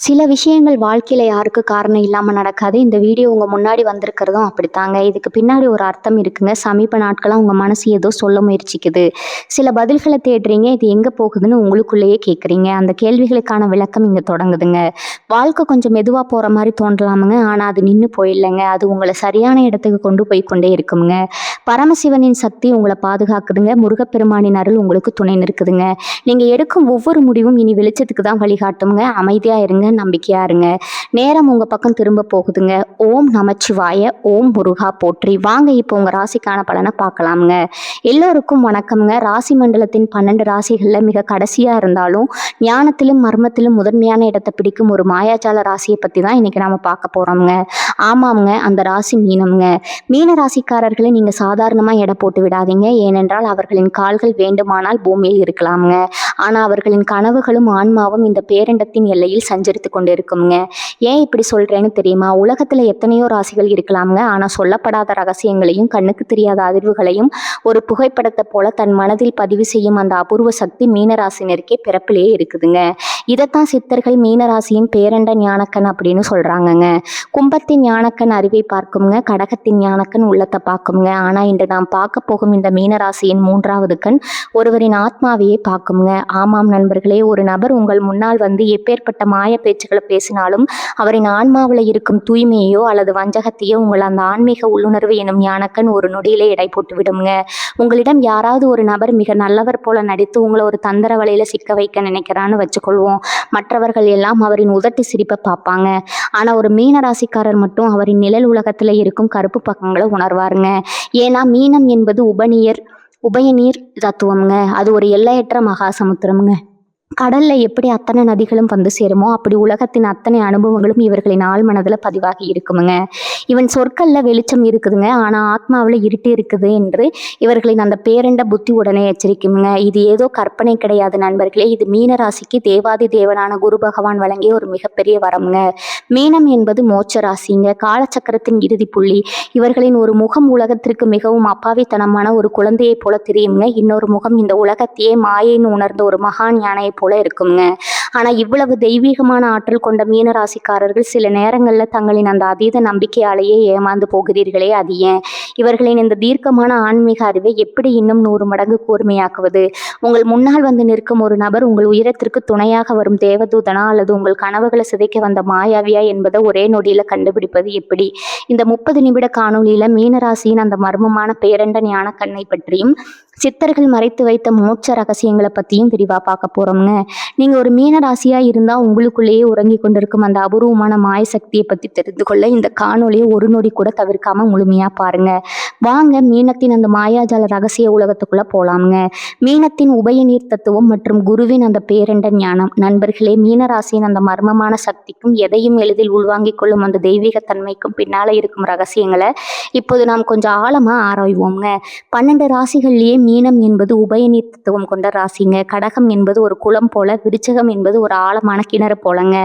சில விஷயங்கள் வாழ்க்கையில யாருக்கு காரணம் இல்லாம நடக்காது. இந்த வீடியோ உங்க முன்னாடி வந்திருக்கிறதும் அப்படித்தாங்க. இதுக்கு பின்னாடி ஒரு அர்த்தம் இருக்குங்க. சமீப நாட்களா உங்க மனசு ஏதோ சொல்ல முயற்சிக்குது. சில பதில்கள தேடுறீங்க. இது எங்க போகுதுன்னு உங்களுக்குள்ளேயே கேட்குறீங்க. அந்த கேள்விகளுக்கான விளக்கம் இங்க தொடங்குதுங்க. வாழ்க்கை கொஞ்சம் மெதுவா போற மாரி தோன்றலாமுங்க. ஆனா அது நின்னு போயில்லங்க. அது உங்கள சரியான இடத்துக்கு கொண்டு போய் கொண்டே இருக்குமுங்க. பரமசிவனின் சக்தி உங்கள பாதுகாக்குதுங்க. முருகப்பெருமானின் அருள் உங்களுக்கு துணை நிற்குதுங்க. நீங்க எடுக்கும் ஒவ்வொரு முடிவும் இனி வெளிச்சத்துக்கு தான் வழிகாட்டுங்க. அமைதியா இருங்க. நம்பிக்கையா இருங்க. நேரம் உங்க பக்கம் திரும்ப போகுதுங்க. ஓம் நமச்சிவாய. ஓம் முருகா போற்றி. வாங்க இப்போ உங்க ராசிக்கான பலனை பார்க்கலாமுங்க. எல்லோருக்கும் வணக்கம்ங்க. ராசி மண்டலத்தின் 12 ராசிகள்ல மிக கடைசியா இருந்தாலும் ஞானத்திலும் மர்மத்திலும் முதன்மையான இடத்தை பிடிக்கும் ஒரு மாயாஜால ராசியை பத்தி தான் இன்னைக்கு நாம பார்க்க போறோம்ங்க. ஆமாம்ங்க, அந்த ராசி மீனம்ங்க. மீன ராசிக்காரர்களை நீங்க சாதாரணமா எடை போட்டு விடாதீங்க. ஏனென்றால் அவர்களின் கால்கள் வேண்டுமானால் பூமியில் இருக்கலாம்ங்க. ஆனா அவர்களின் கனவுகளும் ஆன்மாவும் இந்த பேரண்டத்தின் எல்லையில் சஞ்சரித்து கொண்டு இருக்குங்க. ஏன் இப்படி சொல்றேன்னு தெரியுமா? உலகத்துல எத்தனையோ ராசிகள் இருக்கலாம்ங்க. ஆனா சொல்லப்படாத ரகசியங்களையும் கண்ணுக்கு தெரியாத அதிர்வுகளையும் ஒரு புகைப்படத்தை போல தன் மனதில் பதிவு செய்யும் அந்த அபூர்வ சக்தி மீனராசினருக்கே பிறப்பிலேயே இருக்குதுங்க. இதைத்தான் சித்தர்கள் மீனராசியின் பேரண்ட ஞானக்கண் அப்படின்னு சொல்றாங்கங்க. கும்பத்தின் ஞானக்கண் அறிவை பார்க்குங்க. கடகத்தின் ஞானக்கண் உள்ளத்தை பார்க்குங்க. ஆனா இன்று நாம் பார்க்க போகும் இந்த மீனராசியின் 3வது கண் ஒருவரின் ஆத்மாவையே பார்க்குங்க. ஆமாம் நண்பர்களே, ஒரு நபர் உங்கள் முன்னால் வந்து எப்பேற்பட்ட மாய பேச்சுக்களை பேசினாலும் அவரின் ஆன்மாவில் இருக்கும் தூய்மையோ அல்லது வஞ்சகத்தையோ உங்கள் அந்த ஆன்மீக உள்ளுணர்வு எனும் ஞானக்கண் ஒரு நொடியிலே எடை போட்டு விடுங்க. உங்களிடம் யாராவது ஒரு நபர் மிக நல்லவர் போல நடித்து உங்களை ஒரு தந்திர வலையில சிக்க வைக்க நினைக்கிறான்னு வச்சுக்கொள்வோம். மற்றவர்கள் எல்லாம் அவரின் உதட்டு சிரிப்பை பார்ப்பாங்க. ஆனா ஒரு மீன ராசிக்காரர் மட்டும் அவரின் நிழல் உலகத்துல இருக்கும் கருப்பு பக்கங்களை உணர்வாருங்க. ஏன்னா மீனம் என்பது உபயநீர் தத்துவம்ங்க. அது ஒரு எல்லையற்ற மகா சமுத்திரம்ங்க. கடல்ல எப்படி அத்தனை நதிகளும் வந்து சேருமோ அப்படி உலகத்தின் அத்தனை அனுபவங்களும் இவர்களின் ஆழ் மனதுல பதிவாகி இருக்குமுங்க. இவன் சொற்கள்ல வெளிச்சம் இருக்குதுங்க. ஆனா ஆத்மாவில் இருட்டு இருக்குது என்று இவர்களின் அந்த பேரண்ட புத்தி உடனே எச்சரிக்குமுங்க. இது ஏதோ கற்பனை கிடையாது நண்பர்களே. இது மீனராசிக்கு தேவாதி தேவனான குரு பகவான் வழங்கிய ஒரு மிகப்பெரிய வரம்ங்க. மீனம் என்பது மோட்ச ராசிங்க. காலச்சக்கரத்தின் இறுதி புள்ளி. இவர்களின் ஒரு முகம் உலகத்திற்கு மிகவும் அப்பாவித்தனமான ஒரு குழந்தையை போல தெரியுங்க. இன்னொரு முகம் இந்த உலகத்தையே மாயைன்னு உணர்ந்த ஒரு மகான் யானையை போல இருக்குங்க. ஆனா இவ்வளவு தெய்வீகமான ஆற்றல் கொண்ட மீனராசிக்காரர்கள் சில நேரங்கள்ல தங்களின் அந்த அதீத நம்பிக்கையாலேயே ஏமாந்து போகிறீர்களே, அது ஏன்? இவர்களின் இந்த தீர்க்கமான ஆன்மீக அறிவை எப்படி இன்னும் 100 மடங்கு கூர்மையாக்குவது? உங்கள் முன்னால் வந்து நிற்கும் ஒரு நபர் உங்கள் உயரத்திற்கு துணையாக வரும் தேவதூதனா அல்லது உங்கள் கனவுகளை சிதைக்க வந்த மாயாவியா என்பதை ஒரே நொடியில கண்டுபிடிப்பது எப்படி? இந்த 30 நிமிட காணொலியில மீனராசியின் அந்த மர்மமான பேரண்ட ஞான கண்ணை பற்றியும் சித்தர்கள் மறைத்து வைத்த மோட்ச ரகசியங்களை பற்றியும் விரிவாக பார்க்க போகிறோம்ங்க. நீங்கள் ஒரு மீன ராசியாக இருந்தால் உங்களுக்குள்ளேயே உறங்கி கொண்டிருக்கும் அந்த அபூர்வமான மாய சக்தியை பற்றி தெரிந்து கொள்ள இந்த காணொலியை ஒரு நொடி கூட தவிர்க்காமல் முழுமையாக பாருங்கள். வாங்க மீனத்தின் அந்த மாயாஜால ரகசிய உலகத்துக்குள்ளே போகலாமுங்க. மீனத்தின் உபயநீர் தத்துவம் மற்றும் குருவின் அந்த பேரண்ட ஞானம். நண்பர்களே, மீனராசியின் அந்த மர்மமான சக்திக்கும் எதையும் எளிதில் உள்வாங்கிக் கொள்ளும் அந்த தெய்வீக தன்மைக்கும் பின்னால் இருக்கும் ரகசியங்களை இப்போது நாம் கொஞ்சம் ஆழமாக ஆராய்வோங்க. 12 ராசிகள்லேயே மீனம் என்பது உபயநீர் தத்துவம் கொண்ட ராசிங்க. கடகம் என்பது ஒரு குளம் போல, விருச்சகம் என்பது ஒரு ஆழமான கிணறு போலங்க.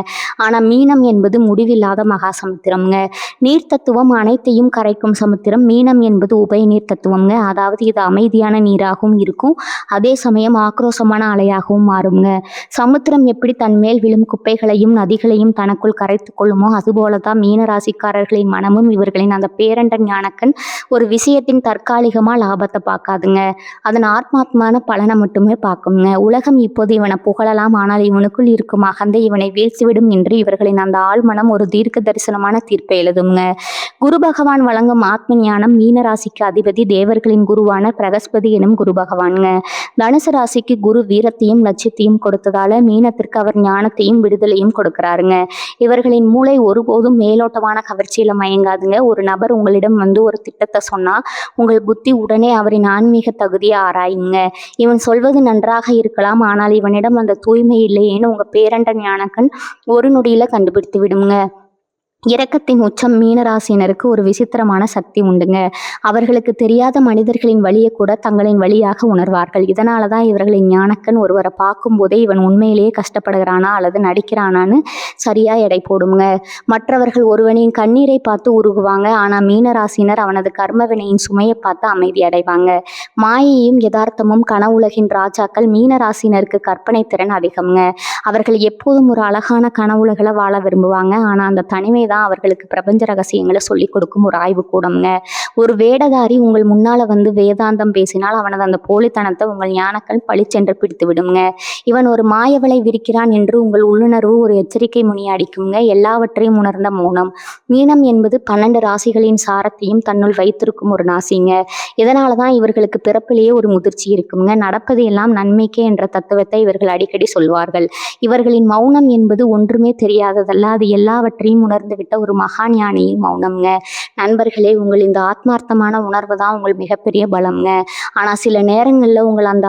ஆனா மீனம் என்பது முடிவில்லாத மகா சமுத்திரம்ங்க. நீர் தத்துவம் அனைத்தையும் கரைக்கும் சமுத்திரம். மீனம் என்பது உபயநீர் தத்துவம்ங்க. அதாவது இது அமைதியான நீராகவும் இருக்கும், அதே சமயம் ஆக்ரோஷமான அலையாகவும் மாறுங்க. சமுத்திரம் எப்படி தன் மேல் விழும் குப்பைகளையும் நதிகளையும் தனக்குள் கரைத்து கொள்ளுமோ அதுபோலதான் மீன ராசிக்காரர்களின் மனமும். இவர்களின் அந்த பேரண்ட ஞானக்கண் ஒரு விஷயத்தின் தற்காலிகமா லாபத்தை பார்க்காதுங்க, அதன் ஆத்மாத்மான பலனை மட்டுமே பார்க்குங்க. உலகம் இப்போது இவனை புகழலாம், ஆனால் இவனுக்குள் இருக்கும் அகந்தை இவனை வீழ்ச்சிவிடும் என்று இவர்களின் அந்த ஆழ்மனம் ஒரு தீர்க்க தரிசனமான தீர்ப்பை எழுதுங்க. குரு பகவான் வழங்கும் ஆத்ம ஞானம். மீனராசிக்கு அதிபதி தேவர்களின் குருவான பிரகஸ்பதி எனும் குரு பகவானுங்க. தனுசு ராசிக்கு குரு வீரத்தையும் லட்சியத்தையும் கொடுத்ததால மீனத்திற்கு அவர் ஞானத்தையும் விடுதலையும் கொடுக்கிறாருங்க. இவர்களின் மூளை ஒருபோதும் மேலோட்டமான கவர்ச்சியில மயங்காதுங்க. ஒரு நபர் உங்களிடம் வந்து ஒரு திட்டத்தை சொன்னா உங்கள் புத்தி உடனே அவரின் ஆன்மீக தகுதியை ஆராயுங்க. இவன் சொல்வது நன்றாக இருக்கலாம், ஆனால் இவனிடம் அந்த தூய்மை இல்லையேன்னு உங்க பேரண்ட ஞானக்கண் ஒரு நொடியில கண்டுபிடித்து விடுங்க. இரக்கத்தின் உச்சம் மீனராசினருக்கு ஒரு விசித்திரமான சக்தி உண்டுங்க. அவர்களுக்கு தெரியாத மனிதர்களின் வலியை கூட தங்களின் வழியாக உணர்வார்கள். இதனால தான் இவர்களின் ஞானக்கண் ஒருவரை பார்க்கும்போதே இவன் உண்மையிலேயே கஷ்டப்படுகிறானா அல்லது நடிக்கிறானான்னு சரியா எடை போடுங்க. மற்றவர்கள் ஒருவனின் கண்ணீரை பார்த்து உருகுவாங்க. ஆனால் மீனராசினர் அவனது கர்மவினையின் சுமையை பார்த்து அமைதி அடைவாங்க. மாயையும் யதார்த்தமும் கனவுலகின் ராஜாக்கள். மீனராசினருக்கு கற்பனை திறன் அதிகம்ங்க. அவர்கள் எப்போதும் ஒரு அழகான கனவுலகளை வாழ விரும்புவாங்க. ஆனால் அந்த தனிமை தான் அவர்களுக்கு பிரபஞ்ச ரகசியங்களை சொல்லிக் கொடுக்கும் ஒரு ஆய்வு கூடம்ங்க. ஒரு வேடதாரி உங்கள் முன்னால வந்து வேதாந்தம் பேசினால் அவனது அந்த போலித்தனத்தை உங்கள் ஞானக்கண் பளிச்சென்று பிடித்து விடுங்க. இவன் ஒரு மாயவலை விரிக்கிறான் என்று உங்கள் உள்ளுணர்வு ஒரு எச்சரிக்கை முனி அடிக்குங்க. எல்லாவற்றையும் உணர்ந்த மௌனம். மீனம் என்பது 12 ராசிகளின் சாரத்தையும் தன்னுள் வைத்திருக்கும் ஒரு ராசிங்க. இதனால தான் இவர்களுக்கு பிறப்பிலேயே ஒரு முதிர்ச்சி இருக்குங்க. நடப்பது எல்லாம் நன்மைக்கே என்ற தத்துவத்தை இவர்கள் அடிக்கடி சொல்வார்கள். இவர்களின் மௌனம் என்பது ஒன்றுமே தெரியாததல்ல, அது எல்லாவற்றையும் உணர்ந்து விட்ட ஒரு மகா ஞானியின் மௌனம்ங்க. நண்பர்களே, உங்கள் இந்த ஆத்மார்த்தமான உணர்வு தான் உங்கள் மிகப்பெரிய பலம்ங்க. ஆனால் சில நேரங்களில் உங்கள் அந்த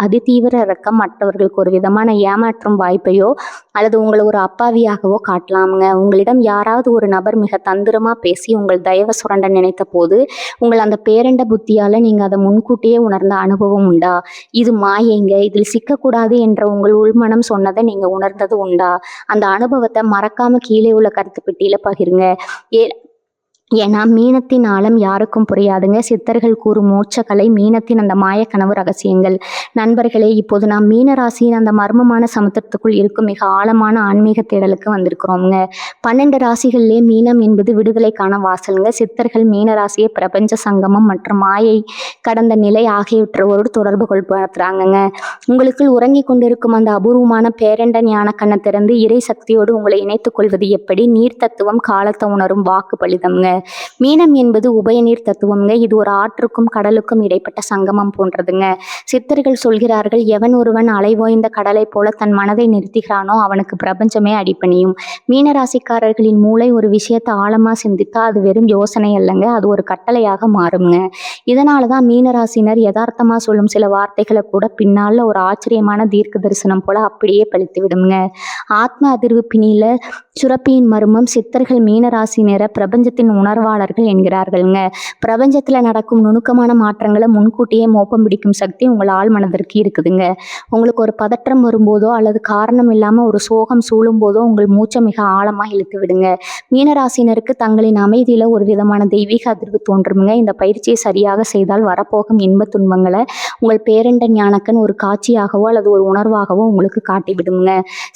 அதிதீவிர இறக்கம் மற்றவர்களுக்கு ஒரு விதமான ஏமாற்றும் வாய்ப்பையோ அல்லது உங்களை ஒரு அப்பாவியாகவோ காட்டலாமுங்க. உங்களிடம் யாராவது ஒரு நபர் மிக தந்திரமாக பேசி உங்கள் தயவை சுரண்ட நினைத்த போது உங்கள் அந்த பேரண்ட புத்தியால் நீங்கள் அதை முன்கூட்டியே உணர்ந்த அனுபவம் உண்டா? இது மாயைங்க, இதில் சிக்கக்கூடாது என்ற உங்கள் உள்மனம் சொன்னதை நீங்கள் உணர்ந்தது உண்டா? அந்த அனுபவத்தை மறக்காம கீழே உள்ள கருத்து பெட்டியில பகிருங்க. ஏன்னா மீனத்தின் ஆழம் யாருக்கும் புரியாதுங்க. சித்தர்கள் கூறும் மோட்சக்கலை மீனத்தின் அந்த மாயக்கனவு ரகசியங்கள். நண்பர்களே, இப்போது நாம் மீனராசியின் அந்த மர்மமான சமுத்திரத்துக்குள் இருக்கும் மிக ஆழமான ஆன்மீக தேடலுக்கு வந்திருக்கிறோங்க. 12 ராசிகளிலே மீனம் என்பது விடுதலைக்கான வாசலுங்க. சித்தர்கள் மீனராசியை பிரபஞ்ச சங்கமம் மற்றும் மாயை கடந்த நிலை ஆகியவற்றோடு தொடர்பு கொள்படுத்துறாங்கங்க. உங்களுக்குள் உறங்கி கொண்டிருக்கும் அந்த அபூர்வமான பேரண்ட ஞான கண்ணை திறந்து இறை சக்தியோடு உங்களை இணைத்துக் கொள்வது எப்படி? நீர் தத்துவம் காலத்தை உணரும் வாக்கு பலிதம்ங்க. மீனம் என்பது உபயநீர் தத்துவம்ங்க. இது ஒரு ஆற்றுக்கும் கடலுக்கும் இடைப்பட்ட சங்கமம் போன்றதுங்க. சித்தர்கள் சொல்கிறார்கள், எவன் ஒருவன் அலைவோய்ந்த கடலை போல தன் மனதை நிறுத்துகிறானோ அவனுக்கு பிரபஞ்சமே அடிபணியும். மீனராசிக்காரர்களின் மூளை ஒரு விஷயத்தை ஆழமா சிந்தித்தா அது வெறும் யோசனை அல்லங்க, அது ஒரு கட்டளையாக மாறுங்க. இதனாலதான் மீனராசினர் யதார்த்தமா சொல்லும் சில வார்த்தைகளை கூட பின்னால ஒரு ஆச்சரியமான தீர்க்க தரிசனம் போல அப்படியே பழித்து விடுங்க. ஆத்ம அதிர்வு பிணியில சுரப்பியின் மர்மம். சித்தர்கள் மீனராசினரை பிரபஞ்சத்தின் உணர்வாளர்கள் என்கிறார்கள்ங்க. பிரபஞ்சத்துல நடக்கும் நுணுக்கமான மாற்றங்களை முன்கூட்டியே மோப்பம் பிடிக்கும் சக்தி உங்கள் ஆள் மனதிற்கு இருக்குதுங்க. உங்களுக்கு ஒரு பதற்றம் வரும்போதோ அல்லது காரணம் இல்லாம ஒரு சோகம் சூழும் போதோ உங்கள் மூச்சை மிக ஆழமா இழுத்து விடுங்க. மீனராசினருக்கு தங்களின் அமைதியில ஒரு விதமான தெய்வீக அதிர்வு தோன்றுமுங்க. இந்த பயிற்சியை சரியாக செய்தால் வரப்போகும் இன்ப துன்பங்களை உங்கள் பேரண்ட ஞானக்கன் ஒரு காட்சியாகவோ அல்லது ஒரு உணர்வாகவோ உங்களுக்கு காட்டி விடுங்க.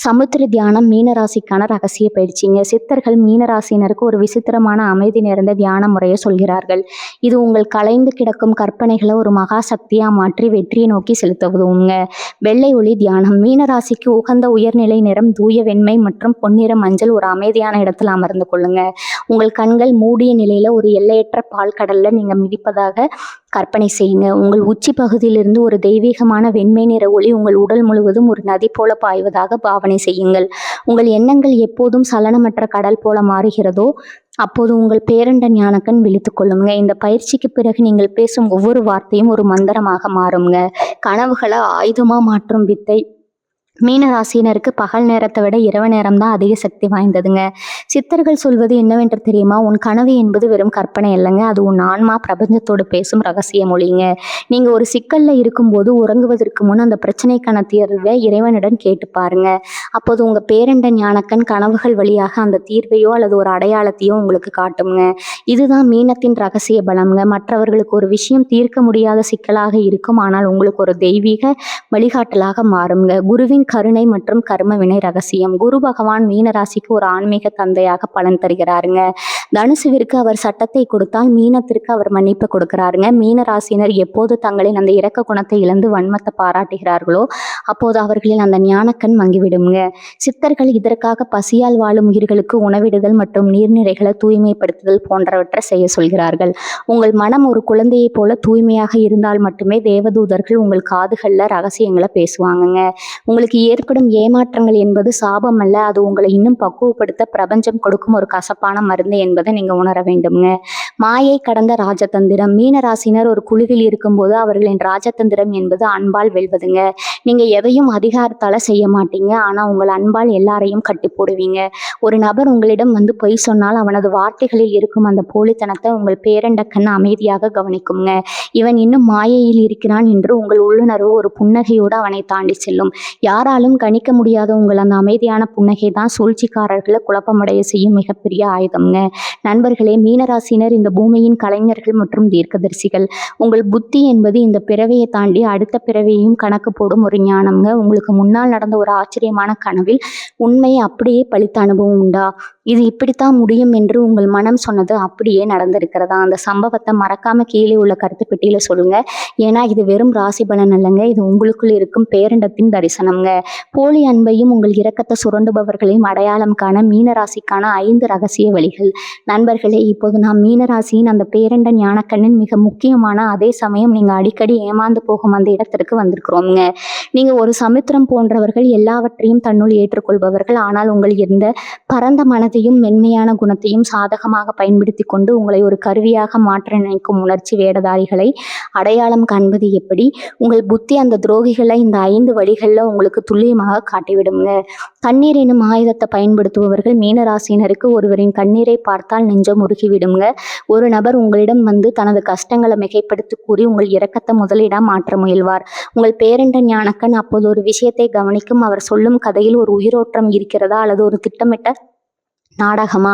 சமுத்திர தியானம் மீனராசிக்கான ரகசிய பயிற்சிங்க. சித்தர்கள் மீனராசினருக்கு ஒரு விசித்திரமான அமைதி நிறைந்த தியான முறையை சொல்கிறார்கள். இது உங்கள் கலைந்து கிடக்கும் கற்பனைகளை ஒரு மகா சக்தியா மாற்றி வெற்றியை நோக்கி செலுத்துவதுங்க. வெள்ளை ஒளி தியானம். மீனராசிக்கு உகந்த உயர்நிலை நிறம் தூய வெண்மை மற்றும் பொன்னிற மஞ்சள். ஒரு அமைதியான இடத்தில் அமர்ந்து கொள்ளுங்க. உங்கள் கண்கள் மூடிய நிலையில ஒரு எல்லையற்ற பால் கடல்ல நீங்க மிதிப்பதாக கற்பனை செய்யுங்க. உங்கள் உச்சி பகுதியிலிருந்து ஒரு தெய்வீகமான வெண்மை நிற ஒளி உங்கள் உடல் முழுவதும் ஒரு நதி போல பாய்வதாக பாவனை செய்யுங்கள். உங்கள் எண்ணங்கள் எப்போதும் சலனமற்ற கடல் போல மாறுகிறதோ அப்போது உங்கள் பேரண்ட ஞானக்கண் விழித்துக் கொள்ளுங்க. இந்த பயிற்சிக்கு பிறகு நீங்கள் பேசும் ஒவ்வொரு வார்த்தையும் ஒரு மந்திரமாக மாறுங்க. கனவுகளை ஆயுதமா மாற்றும் வித்தை மீனராசினருக்கு பகல் நேரத்தை விட இரவு நேரம் தான் அதிக சக்தி வாய்ந்ததுங்க. சித்தர்கள் சொல்வது என்னவென்று தெரியுமா? உன் கனவு என்பது வெறும் கற்பனை இல்லைங்க, அது உன் ஆன்மா பிரபஞ்சத்தோடு பேசும் ரகசிய மொழிங்க. நீங்க ஒரு சிக்கல்ல இருக்கும்போது உறங்குவதற்கு முன் அந்த பிரச்சனைக்கான தீர்வை இறைவனிடம் கேட்டு பாருங்க. அப்போது உங்க பேரண்ட ஞானக்கண் கனவுகள் வழியாக அந்த தீர்வையோ அல்லது ஒரு அடையாளத்தையோ உங்களுக்கு காட்டுங்க. இதுதான் மீனத்தின் ரகசிய பலம்ங்க. மற்றவர்களுக்கு ஒரு விஷயம் தீர்க்க முடியாத சிக்கலாக இருக்கும், ஆனால் உங்களுக்கு ஒரு தெய்வீக வழிகாட்டலாக மாறுங்க. குருவின் கருணை மற்றும் கர்ம வினை ரகசியம். குரு பகவான் மீனராசிக்கு ஒரு ஆன்மீக தந்தையாக பலன் தருகிறாருங்க. தனுசுவிற்கு அவர் சட்டத்தை கொடுத்தால் மீனத்திற்கு அவர் மன்னிப்பு கொடுக்கிறாருங்க. மீனராசினர் எப்போது தங்களின் அந்த இரக்க குணத்தை இழந்து வன்மத்தை பாராட்டுகிறார்களோ அப்போது அவர்களின் அந்த ஞானக்கண் மங்கிவிடுங்க. சித்தர்கள் இதற்காக பசியால் வாழும் உயிர்களுக்கு உணவிடுதல் மற்றும் நீர்நிலைகளை தூய்மைப்படுத்துதல் போன்றவற்றை செய்ய சொல்கிறார்கள். உங்கள் மனம் ஒரு குழந்தையை போல தூய்மையாக இருந்தால் மட்டுமே தேவதூதர்கள் உங்கள் காதுகளில் ரகசியங்களை பேசுவாங்கங்க. உங்களுக்கு ஏற்படும் ஏமாற்றங்கள் என்பது சாபம் அல்ல, அது உங்களை இன்னும் பக்குவப்படுத்த பிரபஞ்சம் கொடுக்கும் ஒரு கசப்பான மருந்து என்பதை என்பதை நீங்கள் உணர வேண்டுங்க. மாயை கடந்த ராஜதந்திரம். மீன ராசினர் ஒரு குழுவில் இருக்கும்போது அவர்களின் ராஜதந்திரம் என்பது அன்பால் வெல்வதுங்க. நீங்கள் எதையும் அதிகாரத்தால் செய்ய மாட்டீங்க, ஆனால் உங்கள் அன்பால் எல்லாரையும் கட்டி போடுவீங்க. ஒரு நபர் உங்களிடம் பொய் சொன்னால் அவனது வார்த்தைகளில் இருக்கும் அந்த போலித்தனத்தை உங்கள் பேரண்ட கண் அமைதியாக கவனிக்குங்க. இவன் இன்னும் மாயையில் இருக்கிறான் என்று உங்கள் உள்ளுணர்வு ஒரு புன்னகையோடு அவனை தாண்டி செல்லும். யாராலும் கணிக்க முடியாத உங்கள் அந்த அமைதியான புன்னகை தான் சூழ்ச்சிக்காரர்களை குழப்பமடைய செய்யும் மிகப்பெரிய ஆயுதம்ங்க. நண்பர்களே, மீனராசினர் இந்த பூமியின் கலைஞர்கள் மற்றும் தீர்க்கதரிசிகள். உங்கள் புத்தி என்பது இந்த பிறவையை தாண்டி அடுத்த பிறவையும் கணக்கு போடும் ஒரு ஞானம்ங்க. உங்களுக்கு முன்னால் நடந்த ஒரு ஆச்சரியமான கனவில் உண்மையை அப்படியே பழித்த அனுபவம் உண்டா? இது இப்படித்தான் முடியும் என்று உங்கள் மனம் சொன்னது அப்படியே நடந்திருக்கிறதா? அந்த சம்பவத்தை மறக்காம கீழே உள்ள கருத்து பெட்டியில சொல்லுங்க. ஏன்னா இது வெறும் ராசி பலன் அல்லங்க, இது உங்களுக்குள் இருக்கும் பேரண்டத்தின் தரிசனம்ங்க. போலி அன்பையும் உங்கள் இரக்கத்தை சுரண்டுபவர்களையும் அடையாளம் காண மீனராசிக்கான 5 ரகசிய வழிகள். நண்பர்களே, இப்போது நாம் மீனராசியின் அந்த பேரண்ட ஞானக்கண்ணின் மிக முக்கியமான, அதே சமயம் நீங்க அடிக்கடி ஏமாந்து போகும் அந்த இடத்திற்கு வந்திருக்கிறோம்ங்க. நீங்க ஒரு சமுத்திரம் போன்றவர்கள், எல்லாவற்றையும் தன்னுள் ஏற்றுக்கொள்பவர்கள். ஆனால் உங்கள் இந்த பரந்த மனதையும் மென்மையான குணத்தையும் சாதகமாக பயன்படுத்தி கொண்டு உங்களை ஒரு கருவியாக மாற்ற நினைக்கும் உணர்ச்சி வேடதாரிகளை அடையாளம் காண்பது எப்படி? உங்கள் புத்தி அந்த துரோகிகளை இந்த 5 வழிகளில் உங்களுக்கு துல்லியமாக காட்டிவிடுங்க. கண்ணீர் எனும் ஆயுதத்தை பயன்படுத்துபவர்கள் மீனராசினருக்கு ஒருவரின் கண்ணீரை பார்த்தால் நெஞ்சம் உருகிவிடுங்க. ஒரு நபர் உங்களிடம் தனது கஷ்டங்களை மிகைப்படுத்தி கூறி உங்கள் இரக்கத்தை முதலீடா மாற்ற முயல்வார். உங்கள் பேரண்ட ஞானக்கண் அப்போது ஒரு விஷயத்தை கவனிக்கும். அவர் சொல்லும் கதையில் ஒரு உயிரோட்டம் இருக்கிறதா அல்லது ஒரு திட்டமிட்ட நாடகமா?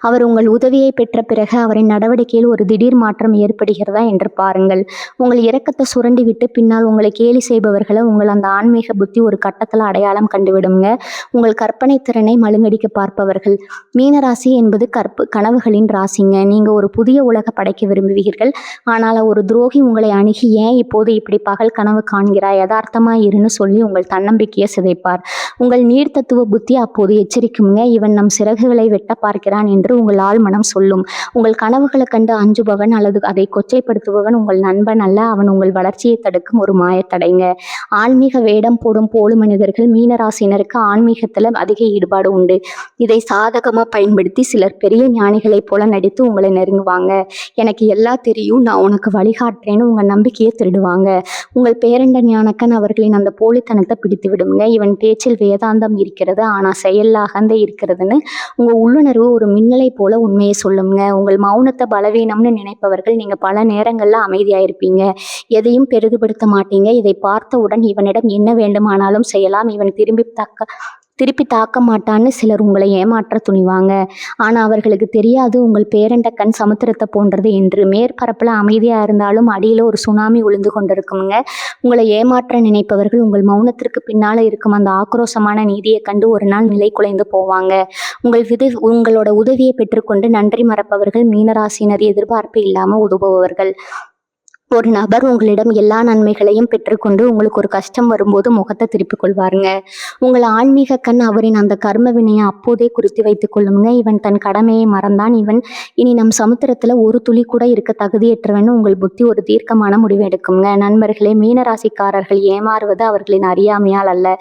அவர் உங்கள் உதவியை பெற்ற பிறகு அவரின் நடவடிக்கையில் ஒரு திடீர் மாற்றம் ஏற்படுகிறதா என்று பாருங்கள். உங்கள் இரக்கத்தை சுரண்டி விட்டு பின்னால் உங்களை கேலி செய்பவர்களை உங்கள் அந்த ஆன்மீக புத்தி ஒரு கட்டத்தில் அடையாளம் கண்டுவிடுங்க. உங்கள் கற்பனை திறனை மழுங்கடிக்க பார்ப்பவர்கள். மீனராசி என்பது கனவுகளின் ராசிங்க. நீங்க ஒரு புதிய உலக படைக்க விரும்புவீர்கள். ஆனால் ஒரு துரோகி உங்களை அணுகி, ஏன் இப்போது இப்படி பகல் கனவு காண்கிறாய், யதார்த்தமா இருன்னு சொல்லி உங்கள் தன்னம்பிக்கையை சிதைப்பார். உங்கள் நீர் தத்துவ புத்தி அப்போது எச்சரிக்குங்க. இவன் நம் சிறகுகளை வெட்ட பார்க்கிறான் என்று உங்கள் ஆழ்மனம் சொல்லும். உங்கள் கனவுகளை கண்டு அஞ்சுபவன் அல்லது அதை கொச்சைப்படுத்துபவன் உங்கள் நண்பன் அல்ல, அவன் உங்கள் வளர்ச்சியை தடுக்கும் ஒரு மாயத்தடைங்க. ஆன்மீக வேடம் போடும் போலி மனிதர்கள். மீனராசினருக்கு ஆன்மீகத்துல அதிக ஈடுபாடு உண்டு. இதை சாதகமா பயன்படுத்தி சிலர் பெரிய ஞானிகளைப் போல நடித்து உங்களை நெருங்குவாங்க. எனக்கு எல்லாம் தெரியும், நான் உனக்கு வழிகாட்டுறேன்னு உங்க நம்பிக்கையை திருடுவாங்க. உங்கள் பேரண்ட ஞானக்கன் அவர்களின் அந்த போலித்தனத்தை பிடித்து விடுங்க. இவன் பேச்சில் வேதாந்தம் இருக்கிறது, ஆனா செயல்ல அகந்தை இருக்கிறதுன்னு உங்க உள்ளுணர்வு ஒரு மின்னலை போல உண்மையை சொல்லுங்க. உங்கள் மௌனத்தை பலவீனம்னு நினைப்பவர்கள். நீங்க பல நேரங்கள்ல அமைதியாயிருப்பீங்க, எதையும் பெரிதுபடுத்த மாட்டீங்க. இதை பார்த்தவுடன் இவனிடம் என்ன வேண்டுமானாலும் செய்யலாம், இவன் திருப்பி தாக்க மாட்டான்னு சிலர் உங்களை ஏமாற்ற துணிவாங்க. ஆனா அவர்களுக்கு தெரியாது உங்கள் பேரண்ட கண் சமுத்திரத்தை போன்றது என்று. மேற்பரப்புல அமைதியா இருந்தாலும் அடியில ஒரு சுனாமி உழுந்து கொண்டிருக்குங்க. உங்களை ஏமாற்ற நினைப்பவர்கள் உங்கள் மௌனத்திற்கு பின்னால இருக்கும் அந்த ஆக்ரோஷமான நீதியை கண்டு ஒரு நாள் நிலை குலைந்து போவாங்க. உங்களோட உதவியை பெற்றுக்கொண்டு நன்றி மறப்பவர்கள் மீனராசினர். எதிர்பார்ப்பு இல்லாம உதவுபவர்கள். ஒரு நபர் உங்களிடம் எல்லா நன்மைகளையும் பெற்றுக்கொண்டு உங்களுக்கு ஒரு கஷ்டம் வரும்போது முகத்தை திருப்பிக் கொள்வாருங்க. உங்கள் ஆன்மீக கண் அவரின் அந்த கர்ம வினையை அப்போதே குறித்து வைத்துக் கொள்ளுங்க. இவன் தன் கடமையை மறந்தான், இவன் இனி நம் சமுத்திரத்துல ஒரு துளி கூட இருக்க தகுதியற்றவன் உங்கள் புத்தி ஒரு தீர்க்கமான முடிவு எடுக்குங்க. நண்பர்களே, மீனராசிக்காரர்கள் ஏமாறுவது அவர்களின் அறியாமையால் அல்ல,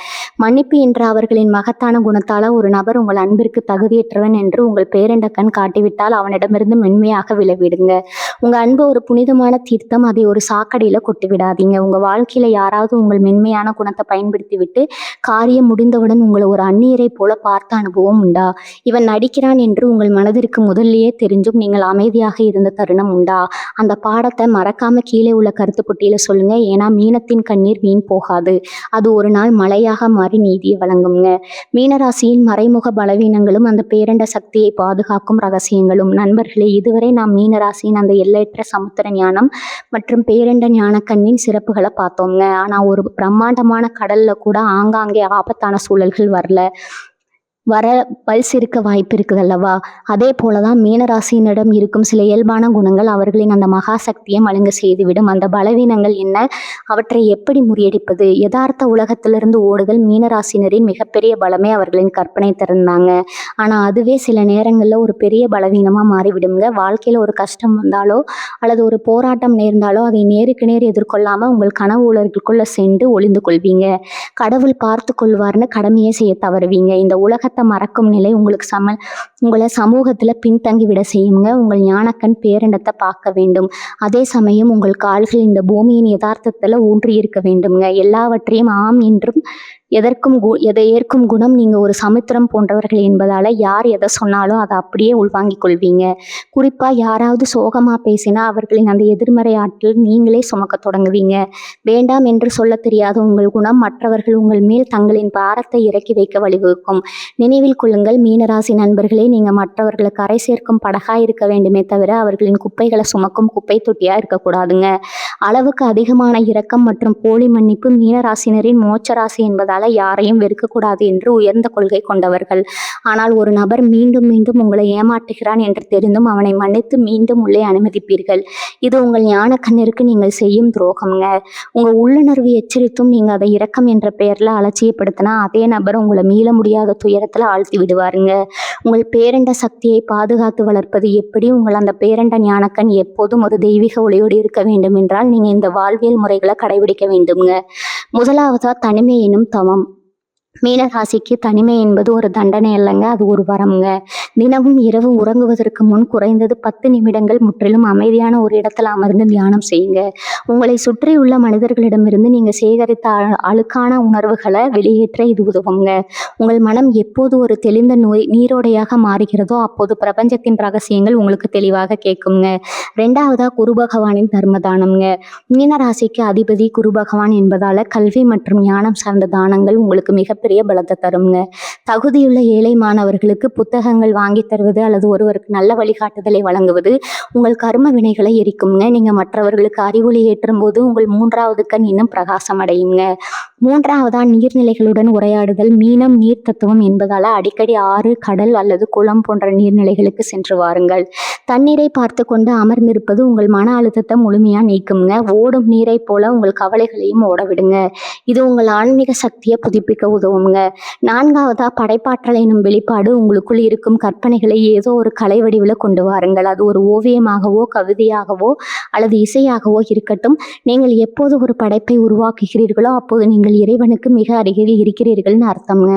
மன்னிப்பு என்ற அவர்களின் மகத்தான குணத்தால. ஒரு நபர் உங்கள் அன்பிற்கு தகுதியற்றவன் என்று உங்கள் பேரண்ட கண் காட்டிவிட்டால் அவனிடமிருந்து மென்மையாக விலகிடுங்க. உங்க அன்பு ஒரு புனிதமான தீர்த்தம், அதை ஒரு சாக்கடையில கொட்டி விடாதீங்க. உங்க வாழ்க்கையில யாராவது உங்கள் மென்மையான குணத்தை பயன்படுத்தி விட்டு காரியம் முடிந்தவுடன் உங்களை ஒரு அந்நியரை போல பார்த்த அனுபவம் உண்டா? இவன் நடிக்கிறான் என்று உங்கள் மனதிற்கு முதல்லயே தெரிஞ்சும் நீங்கள் அமைதியாக இருந்த தருணம் உண்டா? அந்த பாடத்தை மறக்காம கீழே உள்ள கருத்து பொட்டியில சொல்லுங்க. ஏன்னா மீனத்தின் கண்ணீர் வீண் போகாது, அது ஒரு நாள் மழையாக மாறி நீதியை வழங்குங்க. மீனராசியின் மறைமுக பலவீனங்களும் அந்த பேரண்ட சக்தியை பாதுகாக்கும் ரகசியங்களும். நண்பர்களே, இதுவரை நாம் மீனராசியின் அந்த எல்லையற்ற சமுத்திர ஞானம் மற்றும் பேரண்ட ஞானக்கண்ணின் சிறப்புகளை பார்த்தோங்க. ஆனா ஒரு பிரம்மாண்டமான கடல்ல கூட ஆங்காங்கே ஆபத்தான சூழல்கள் வர பல்ஸ் இருக்க வாய்ப்பு இருக்குது அல்லவா? அதே போலதான் மீனராசியினிடம் இருக்கும் சில இயல்பான குணங்கள் அவர்களின் அந்த மகா சக்தியை மழுங்க செய்துவிடும். அந்த பலவீனங்கள் என்ன, அவற்றை எப்படி முறியடிப்பது? யதார்த்த உலகத்திலிருந்து ஓடுதல் மீனராசினரின் மிகப்பெரிய பலமே அவர்களின் கற்பனை திறந்தாங்க. ஆனா அதுவே சில நேரங்கள்ல ஒரு பெரிய பலவீனமா மாறிவிடுங்க. வாழ்க்கையில ஒரு கஷ்டம் வந்தாலோ அல்லது ஒரு போராட்டம் நேர்ந்தாலோ அதை நேருக்கு நேர் எதிர்கொள்ளாம உங்கள் கனவு உலகிற்குள்ள சென்று ஒளிந்து கொள்வீங்க. கடவுள் பார்த்து கொள்வார்னு கடமையை செய்ய தவறுவீங்க. இந்த உலகத்தை உலகத்தை மறக்கும் நிலை உங்களை சமூகத்தில் பின்தங்கி விட செய்யுங்க. உங்கள் ஞானக்கண் பேரண்டத்தை பார்க்க வேண்டும். அதே சமயம் உங்கள் கால்கள் இந்த பூமியின் யதார்த்தத்தில் ஊன்றி இருக்க வேண்டுங்க. எல்லாவற்றையும் ஆம் என்றும் எதை ஏற்கும் குணம் நீங்கள் ஒரு சமுத்திரம் போன்றவர்கள் என்பதால் யார் எதை சொன்னாலும் அதை அப்படியே உள்வாங்கிக் கொள்வீங்க. குறிப்பாக யாராவது சோகமாக பேசினா அவர்களின் அந்த எதிர்மறை ஆற்றல் நீங்களே சுமக்க தொடங்குவீங்க. வேண்டாம் என்று சொல்ல தெரியாத உங்கள் குணம் மற்றவர்கள் உங்கள் மேல் தங்களின் பாரத்தை இறக்கி வைக்க வழிவகுக்கும். நினைவில் கொள்ளுங்கள் மீனராசி நண்பர்களே, நீங்கள் மற்றவர்களை கரை சேர்க்கும் படகாக இருக்க வேண்டுமே தவிர அவர்களின் குப்பைகளை சுமக்கும் குப்பை தொட்டியாக இருக்கக்கூடாதுங்க. அளவுக்கு அதிகமான இரக்கம் மற்றும் போலி மன்னிப்பு மீனராசினரின் மோட்சராசி என்பதால் யாரையும் வெறுக்கக்கூடாது என்று உயர்ந்த கொள்கை கொண்டவர்கள். ஆனால் ஒரு நபர் மீண்டும் மீண்டும் உங்களை ஏமாற்றுகிறான் என்று தெரிந்தும் அவனை மன்னித்து மீண்டும் உள்ளே அனுமதிப்பீர்கள். இது உங்கள் ஞான கண்ணிற்கு நீங்கள் செய்யும் துரோகம்ங்க. உங்கள் உள்ளுணர்வு எச்சரித்தும் நீங்கள் அதை இரக்கம் என்ற பெயரில் அலட்சியப்படுத்தினா அதே நபர் உங்களை மீள முடியாத துயரத்தில் ஆழ்த்தி விடுவாருங்க. உங்கள் பேரண்ட சக்தியை பாதுகாத்து வளர்ப்பது எப்படி? உங்கள் அந்த பேரண்ட ஞானக்கண் எப்போதும் ஒரு தெய்வீக ஒளியோடு இருக்க வேண்டும் என்றால் நீங்கள் இந்த வாழ்வியல் முறைகளை கடைபிடிக்க வேண்டுங்க. முதலாவதா தனிமை எனும் தவம். மீனராசிக்கு தனிமை என்பது ஒரு தண்டனை அல்லங்க, அது ஒரு வரம்ங்க. தினமும் இரவு உறங்குவதற்கு முன் குறைந்தது 10 நிமிடங்கள் முற்றிலும் அமைதியான ஒரு இடத்துல அமர்ந்து தியானம் செய்யுங்க. உங்களை சுற்றியுள்ள மனிதர்களிடமிருந்து நீங்கள் சேகரித்த அழுக்கான உணர்வுகளை வெளியேற்ற இது உதவுங்க. உங்கள் மனம் எப்போது ஒரு தெளிந்த நீரோடையாக மாறுகிறதோ அப்போது பிரபஞ்சத்தின் ரகசியங்கள் உங்களுக்கு தெளிவாக கேட்குங்க. 2வதா குரு பகவானின் தர்மதானம்ங்க. மீனராசிக்கு அதிபதி குரு பகவான் என்பதால கல்வி மற்றும் ஞானம் சார்ந்த தானங்கள் உங்களுக்கு மிகப்பெரிய பலத்தை தருங்க. தகுதியுள்ள ஏழை மாணவர்களுக்கு புத்தகங்கள் வாங்கி தருவது அல்லது ஒருவருக்கு நல்ல வழிகாட்டுதலை வழங்குவது உங்கள் கர்ம வினைகளை எரிக்குங்க. நீங்க மற்றவர்களுக்கு அறிவொளி ஏற்றும் போது உங்கள் 3வது கண் இன்னும் பிரகாசம் அடையுங்க. 3வதா நீர்நிலைகளுடன் உரையாடுதல். மீனம் நீர் தத்துவம் என்பதால அடிக்கடி ஆறு, கடல் அல்லது குளம் போன்ற நீர்நிலைகளுக்கு சென்று வாருங்கள். தண்ணீரை பார்த்து கொண்டு அமர்ந்திருப்பது உங்கள் மன அழுத்தத்தை முழுமையா நீக்குங்க. ஓடும் நீரை போல உங்கள் கவலைகளையும் ஓட விடுங்க. இது உங்கள் ஆன்மீக சக்தியை புதுப்பிக்க உதவுங்க. 4வதா படைப்பாற்றல் எனும் வெளிப்பாடு. உங்களுக்குள் இருக்கும் கற்பனைகளை ஏதோ ஒரு கலை வடிவில் கொண்டு வாருங்கள். அது ஒரு ஓவியமாகவோ கவிதையாகவோ அல்லது இசையாகவோ இருக்கட்டும். நீங்கள் எப்போது ஒரு படைப்பை உருவாக்குகிறீர்களோ அப்போது நீங்கள் இறைவனுக்கு மிக அருகில் இருக்கிறீர்கள்னு அர்த்தம்ங்க.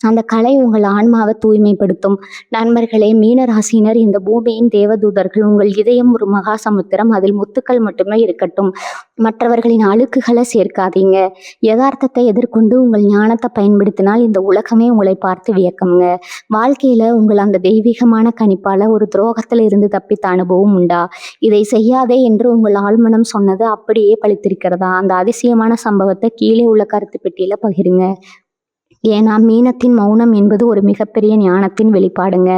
அந்த கலை உங்கள் ஆன்மாவை தூய்மைப்படுத்தும். நண்பர்களே, மீனராசினர் இந்த பூமியின் தேவதூதர்கள். உங்கள் இதயம் ஒரு மகா சமுத்திரம், அதில் முத்துக்கள் மட்டுமே இருக்கட்டும். மற்றவர்களின் அழுக்குகளை சேர்க்காதீங்க. யதார்த்தத்தை எதிர்கொண்டு உங்கள் ஞானத்தை பயன்படுத்தினால் இந்த உலகமே உங்களை பார்த்து வியக்குங்க. வாழ்க்கையில உங்கள் அந்த தெய்வீகமான கணிப்பால ஒரு துரோகத்துல இருந்து தப்பித்த அனுபவம் உண்டா? இதை செய்யாதே என்று உங்கள் ஆழ்மனம் சொன்னது அப்படியே பழித்திருக்கிறதா? அந்த அதிசயமான சம்பவத்தை கீழே உள்ள கருத்து பெட்டியில பகிருங்க. ஏன்னா மீனத்தின் மௌனம் என்பது ஒரு மிகப்பெரிய ஞானத்தின் வெளிப்பாடுங்க.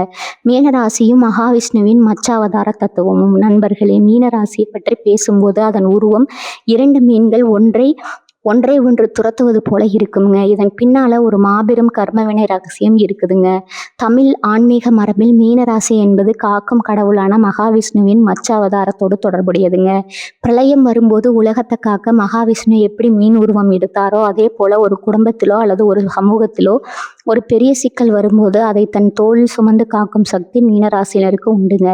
மீனராசியும் மகாவிஷ்ணுவின் மச்சாவதார தத்துவமும். நண்பர்களே, மீனராசியை பற்றி பேசும்போது அதன் உருவம் 2 மீன்கள் ஒன்றை துரத்துவது போல இருக்குங்க. இதன் பின்னால ஒரு மாபெரும் கர்மவினை ரகசியம் இருக்குதுங்க. தமிழ் ஆன்மீக மரபில் மீனராசி என்பது காக்கும் கடவுளான மகாவிஷ்ணுவின் மச்ச அவதாரத்தோடு தொடர்புடையதுங்க. பிரளயம் வரும்போது உலகத்தை காக்க மகாவிஷ்ணு எப்படி மீன் உருவம் எடுத்தாரோ அதே போல ஒரு குடும்பத்திலோ அல்லது ஒரு சமூகத்திலோ ஒரு பெரிய சிக்கல் வரும்போது அதை தன் தோளில் சுமந்து காக்கும் சக்தி மீனராசினருக்கு உண்டுங்க.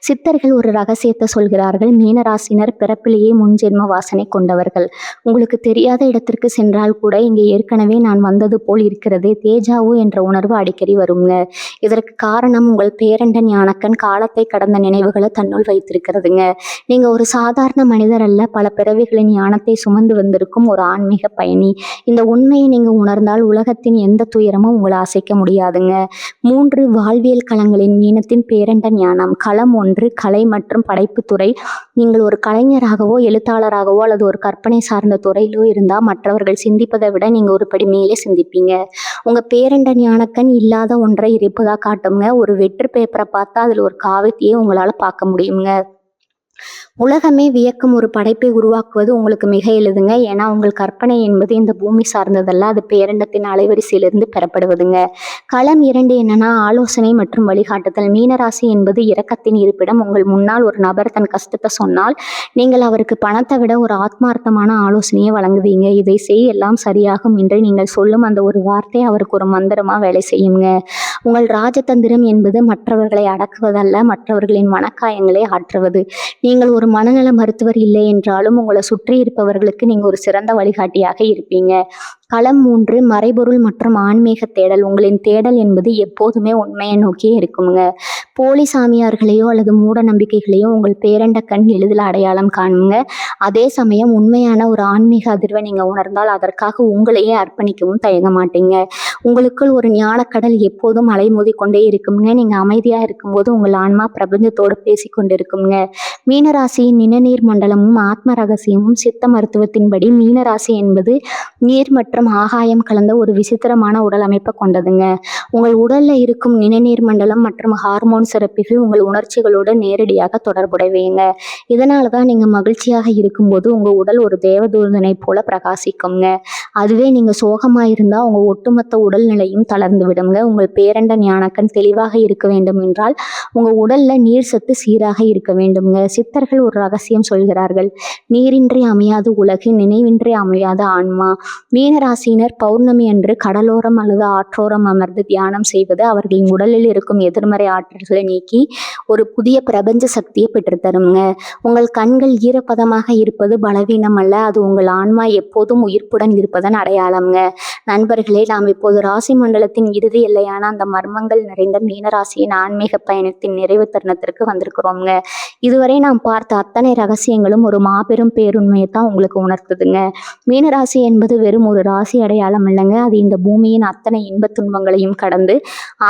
சித்தர்கள் ஒரு ரகசியத்தை சொல்கிறார்கள். மீனராசினர் பிறப்பிலேயே முன்ஜென்ம வாசனை கொண்டவர்கள். உங்களுக்கு தெரியாத இடத்திற்கு சென்றால் கூட இங்கே ஏற்கனவே நான் வந்தது போல் இருக்கிறது, தேஜாவு என்ற உணர்வு அடிக்கடி வருங்க. இதற்கு காரணம் உங்கள் பேரண்ட ஞானக்கண் காலத்தை கடந்த நினைவுகளை தன்னுள் வைத்திருக்கிறதுங்க. நீங்க ஒரு சாதாரண மனிதர் அல்ல, பல பிறவிகளின் ஞானத்தை சுமந்து வந்திருக்கும் ஒரு ஆன்மீக பயணி. இந்த உண்மையை நீங்க உணர்ந்தால் உலகத்தின் எந்த துயரமும் உங்களை அசைக்க முடியாதுங்க. 3 வாழ்வியல் களங்களின் மீனத்தின் பேரண்ட ஞானம். களம் 1 கலை மற்றும் படைப்பு துறை. நீங்கள் ஒரு கலைஞராகவோ எழுத்தாளராகவோ அல்லது ஒரு கற்பனை சார்ந்த துறையிலோ இருந்தால் மற்றவர்கள் சிந்திப்பதை விட நீங்க ஒரு படி மேலே சிந்திப்பீங்க. உங்க பேரண்ட ஞானக்கண் இல்லாத ஒன்றை இருப்பதா காட்டுங்க. ஒரு வெற்று பேப்பரை பார்த்தா அதுல ஒரு காவியத்தையே உங்களால பார்க்க முடியுங்க. உலகமே வியக்கும் ஒரு படைப்பை உருவாக்குவது உங்களுக்கு மிக எளிதுங்க. ஏன்னா உங்கள் கற்பனை என்பது இந்த பூமி சார்ந்ததல்ல, அது பேரண்டத்தின் அலைவரிசையிலிருந்து பெறப்படுவதுங்க. களம் 2 என்னன்னா ஆலோசனை மற்றும் வழிகாட்டுதல். மீனராசி என்பது இரக்கத்தின் இருப்பிடம். உங்கள் முன்னால் ஒரு நபர் தன் கஷ்டத்தை சொன்னால் நீங்கள் அவருக்கு பணத்தை விட ஒரு ஆத்மார்த்தமான ஆலோசனையை வழங்குவீங்க. இதை செய், எல்லாம் சரியாகும் என்று நீங்கள் சொல்லும் அந்த ஒரு வார்த்தை அவருக்கு ஒரு மந்திரமா வேலை செய்யுங்க. உங்கள் ராஜதந்திரம் என்பது மற்றவர்களை அடக்குவதல்ல, மற்றவர்களின் மனக்காயங்களை ஆற்றுவது. நீங்கள் ஒரு மனநல மருத்துவர் இல்லை என்றாலும் உங்களை சுற்றி இருப்பவர்களுக்கு நீங்க ஒரு சிறந்த வழிகாட்டியாக இருப்பீங்க. களம் 3 மறைபொருள் மற்றும் ஆன்மீக தேடல். உங்களின் தேடல் என்பது எப்போதுமே உண்மையை நோக்கியே இருக்குங்க. போலி சாமியார்களையோ அல்லது மூட நம்பிக்கைகளையோ உங்கள் பேரண்ட கண் எளிதில் அடையாளம் காணுங்க. அதே சமயம் உண்மையான ஒரு ஆன்மீக அதிர்வை நீங்க உணர்ந்தால் அதற்காக உங்களையே அர்ப்பணிக்கவும் தயங்க மாட்டீங்க. உங்களுக்குள் ஒரு ஞானக்கடல் எப்போதும் அலைமோதி கொண்டே இருக்குங்க. நீங்க அமைதியா இருக்கும்போது உங்கள் ஆன்மா பிரபஞ்சத்தோடு பேசிக்கொண்டு இருக்குங்க. மீனராசியின் நிணநீர் மண்டலமும் ஆத்ம ரகசியமும் சித்த மருத்துவத்தின்படி மீனராசி என்பது நீர் மற்றும் ஆகாயம் கலந்த ஒரு விசித்திரமான உடல் அமைப்பை கொண்டதுங்க. உங்கள் உடல்ல இருக்கும் நிணநீர் மண்டலம் மற்றும் ஹார்மோன் சுரப்பிகள் உங்கள் உணர்ச்சிகளோடு நேரடியாக தொடர்புடையவைங்க. இதனாலதான் நீங்க மகிழ்ச்சியாக இருக்கும்போது உங்க உடல் ஒரு தேவதூதனை போல பிரகாசிக்குங்க. அதுவே நீங்க சோகமா இருந்தா உங்க ஒட்டுமொத்த உடல்நிலையும் தளர்ந்து விடுங்க. உங்கள் பேரண்ட ஞானக்கண் தெளிவாக இருக்க வேண்டும் என்றால் உங்க உடல்ல நீர் சத்து சீராக இருக்க வேண்டுங்க. சித்தர்கள் ஒரு ரகசியம் சொல்கிறார்கள். நீரின்றி அமையாத உலகு, நினைவின்றி அமையாத ஆன்மா. மீனராசியினர் பௌர்ணமி அன்று கடலோரம் அல்லது ஆற்றோரம் அமர்ந்து தியானம் செய்வது அவர்களின் உடலில் இருக்கும் எதிர்மறை ஆற்றல்களை நீக்கி ஒரு புதிய பிரபஞ்ச சக்தியை பெற்றுத்தருங்க. உங்கள் கண்கள் ஈரப்பதமாக இருப்பது பலவீனம் அல்ல, அது உங்கள் ஆன்மா எப்போதும் உயிர்ப்புடன் இருப்பதன் அடையாளம்ங்க. நண்பர்களே, நாம் இப்போது ராசி மண்டலத்தின் இறுதி எல்லையான அந்த மர்மங்கள் நிறைந்த மீனராசியின் ஆன்மீக பயணத்தின் நிறைவு தருணத்திற்கு வந்திருக்கிறோங்க. இதுவரை நாம் பார்த்த அத்தனை ரகசியங்களும் ஒரு மாபெரும் பேருண்மையை தான் உங்களுக்கு உணர்த்துதுங்க. மீனராசி என்பது வெறும் ஒரு ராசி அடையாளம் இல்லைங்க. அது இந்த பூமியின் அத்தனை இன்பத் துன்பங்களையும் கடந்து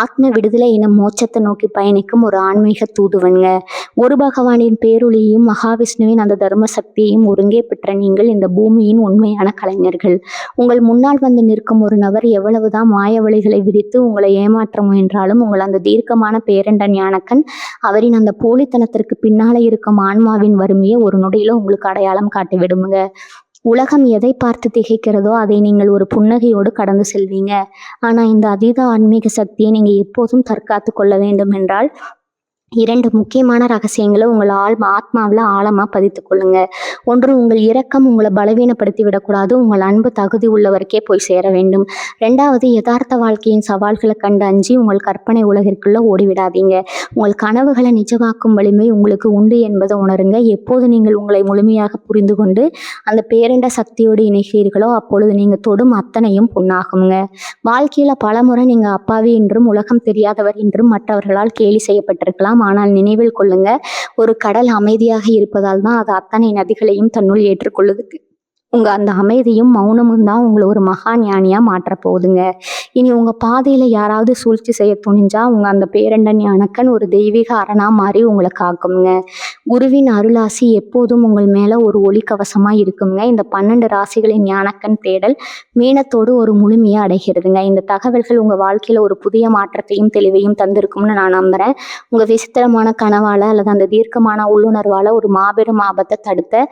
ஆத்ம விடுதலை எனும் மோட்சத்தை நோக்கி பயணிக்கும் ஒரு ஆன்மீக தூதுவன்ங்க. ஒரு பகவானின் பேரொளியையும் மகாவிஷ்ணுவின் அந்த தர்ம சக்தியையும் ஒருங்கே பெற்ற நீங்கள் இந்த பூமியின் உண்மையான கலைஞர்கள். உங்கள் முன்னால் வந்து நிற்கும் ஒரு நபர் எவ்வளவுதான் மாய வழிகளை விதித்து உங்களை ஏமாற்ற முயன்றாலும் உங்கள் அந்த தீர்க்கமான பேரண்ட ஞானக்கண் அவரின் அந்த போலித்தனத்திற்கு பின்னால இருக்கும் ஆன்மாவின் வறுமையை ஒரு நொடியில உங்களுக்கு அடையாளம் காட்டி விடுமுங்க. உலகம் எதை பார்த்து திகைக்கிறதோ அதை நீங்கள் ஒரு புன்னகையோடு கடந்து செல்வீங்க. ஆனா இந்த அதீத ஆன்மீக சக்தியை நீங்க எப்போதும் தற்காத்து கொள்ள வேண்டும் என்றால் 2 முக்கியமான ரகசியங்களை உங்கள் ஆத்மாவில் ஆழமா பதித்து கொள்ளுங்க. ஒன்று, உங்கள் இரக்கம் உங்களை பலவீனப்படுத்தி விடக்கூடாது. உங்கள் அன்பு தகுதி உள்ளவருக்கே போய் சேர வேண்டும். 2வது, யதார்த்த வாழ்க்கையின் சவால்களை கண்டு அஞ்சி உங்கள் கற்பனை உலகிற்குள்ள ஓடிவிடாதீங்க. உங்கள் கனவுகளை நிஜமாக்கும் வலிமை உங்களுக்கு உண்டு என்பதை உணருங்க. எப்போது நீங்கள் உங்களை முழுமையாக புரிந்து கொண்டு அந்த பேரண்ட சக்தியோடு இணைகிறீர்களோ அப்பொழுது நீங்க தொடும் அத்தனையும் பொன்னாகுங்க. வாழ்க்கையில பலமுறை நீங்க அப்பாவி என்றும் உலகம் தெரியாதவர் என்றும் மற்றவர்களால் கேலி செய்யப்பட்டிருக்கலாம். ஆனால் நினைவில் கொள்ளுங்க, ஒரு கடல் அமைதியாக இருப்பதால் தான் அது அத்தனை நதிகளையும் தன்னுள் ஏற்றுக்கொள்ளுதுக்கு. உங்க அந்த அமைதியும் மௌனமும் தான் உங்களை ஒரு மகா ஞானியா மாற்ற போகுதுங்க. இனி உங்க பாதையில யாராவது சூழ்ச்சி செய்ய துணிஞ்சா உங்க அந்த பேரண்ட ஞானக்கண் ஒரு தெய்வீக அரணா மாறி உங்களை காக்குங்க. குருவின் அருளாசி எப்போதும் உங்கள் மேல ஒரு ஒளி கவசமா இருக்குங்க. இந்த 12 ராசிகளின் ஞானக்கண் தேடல் மீனத்தோடு ஒரு முழுமையை அடைகிறதுங்க. இந்த தகவல்கள் உங்க வாழ்க்கையில ஒரு புதிய மாற்றத்தையும் தெளிவையும் தந்திருக்கும்னு நான் நம்புறேன். உங்க விசித்திரமான கனவால அல்லது அந்த தீர்க்கமான உள்ளுணர்வால ஒரு மாபெரும் ஆபத்தை தடுத்த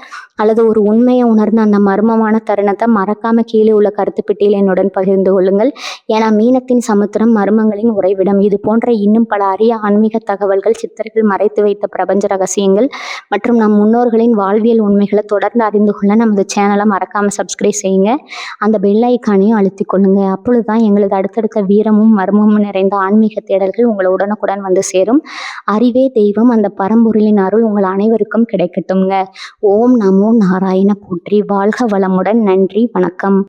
அல்லது ஒரு உண்மையை உணர்ந்த அந்த மர்மமான தருணத்தை மறக்காம கீழே உள்ள கருத்து பெட்டியில் என்னுடன் பகிர்ந்து கொள்ளுங்கள். ஏன்னா மீனத்தின் சமுத்திரம் மர்மங்களின் உறைவிடம். இது போன்ற இன்னும் பல அரிய ஆன்மீக தகவல்கள், சித்தர்கள் மறைத்து வைத்த பிரபஞ்ச ரகசியங்கள் மற்றும் நம் முன்னோர்களின் வாழ்வியல் உண்மைகளை தொடர்ந்து அறிந்து கொள்ள நமது சேனலை மறக்காம சப்ஸ்கிரைப் செய்யுங்க. அந்த பெல் ஐக்கானையும் அழுத்தி கொள்ளுங்க. அப்பொழுதுதான் எங்களது அடுத்தடுத்த வீரமும் மர்மமும் நிறைந்த ஆன்மீக தேடல்கள் உங்களை உடனுக்குடன் வந்து சேரும். அறிவே தெய்வம், அந்த பரம்பொருளின் அருள் உங்கள் அனைவருக்கும் கிடைக்கட்டும்ங்க. ஓம் நமோ நாராயண போற்றி. வாழ்க வளமுடன். நன்றி, வணக்கம்.